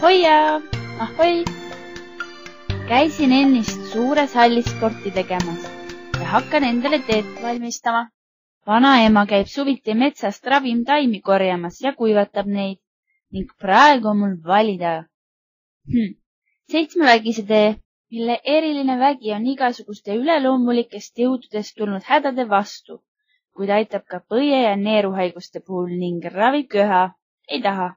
Ahoia! Ahoi! Käisin ennist suures hallis sporti tegemas ja hakkan endale teed valmistama. Vanaema käib suviti metsast ravimtaimi korjamas ja kuivatab neid ning praegu on mul valida. 7-vägise tee, mille eriline vägi on igasuguste üleloomulikest jõududest tulnud hädade vastu, kuid aitab ka põie- ja neeruhaiguste puhul ning ravib köha. Ei taha.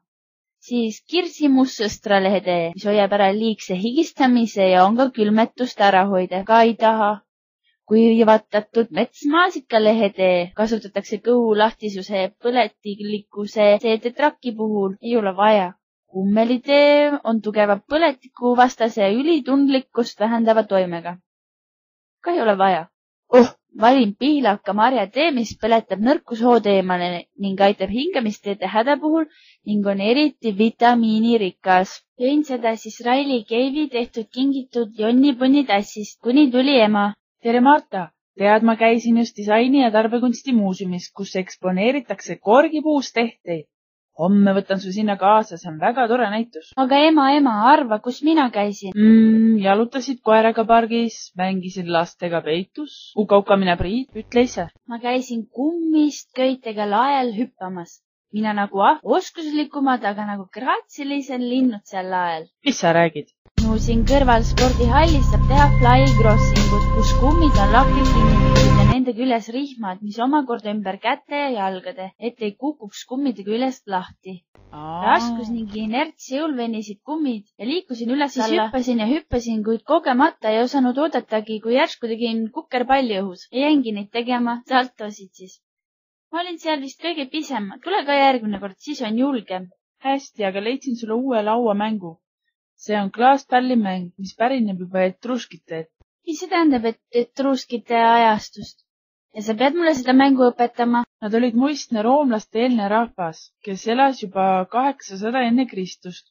Siis kirsimussõstralehe tee, mis hoiab ära liigse higistamise ja on ka külmetust ära hoida, ka ei taha. Kuivatatud metsmaasikalehe tee kasutatakse kõhu lahtisuse ja põletilikkuse teetraki puhul, ei ole vaja. Kummelitee on tugeva põletikuvastase ja ülitundlikkust vähendava toimega. Ka ei ole vaja. Valin pihlaka marjatee, mis põletab nõrkushood eemale ning aitab hingamisteede häda puhul ning on eriti vitamiinirikas. Jõin seda siis Raili Keivi tehtud kingitud jonnipõnni tassist, kuni tuli ema. Tere Marta! Tead, ma käisin just disaini- ja tarbekunsti muuseumis, kus eksponeeritakse korgipuust tehteid. Homme võtan su sinna kaasa, see on väga tore näitus. Aga ema, arva, kus mina käisin? Jalutasid koeraga pargis, mängisid lastega peitus, uka mine Priit, ütle ise. Ma käisin kummist köitega lael hüppamas. Mina nagu oskuslikumad, aga nagu graatsilised linnud seal lael. Mis sa räägid? Siin kõrval spordihallis saab teha fly-crossingut, kus kummid on lahti kinnitud ja nende küljes rihmad, mis omakorda ümber käte ja jalgade, et ei kukuks kummide küljest lahti. Raskus ning inertsi jõul venisid kummid ja liikusin üles alla. Hüppasin ja hüppasin, kuid kogemata ei osanud oodatagi, kui järsku tegin kukerpalli õhus ja jäingi neid tegema, saltosid siis. Ma olin seal vist kõige pisem, tule ka järgmine kord, siis on julgem. Hästi, aga leidsin sulle uue lauamängu. See on klaaspallimäng, mis pärineb juba etruskite. Mis see tähendab, et etruskite ajastust? Ja sa pead mulle seda mängu õpetama? Nad olid muistne roomlaste eelne rahvas, kes elas juba 800 enne Kristust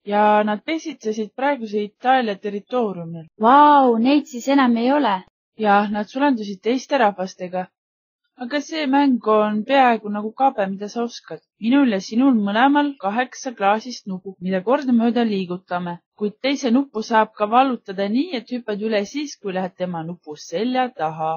ja nad pesitsesid praeguse Itaalia territooriumil. Vau, neid siis enam ei ole. Jah, nad sulendusid teiste rahvastega. Aga see mäng on peaaegu nagu kabe, mida sa oskad. Minul ja sinul mõlemal 8 klaasist nupu, mida kordamööda liigutame, kuid teise nuppu saab ka vallutada nii, et hüppad üle siis, kui lähed tema nupu selja taha.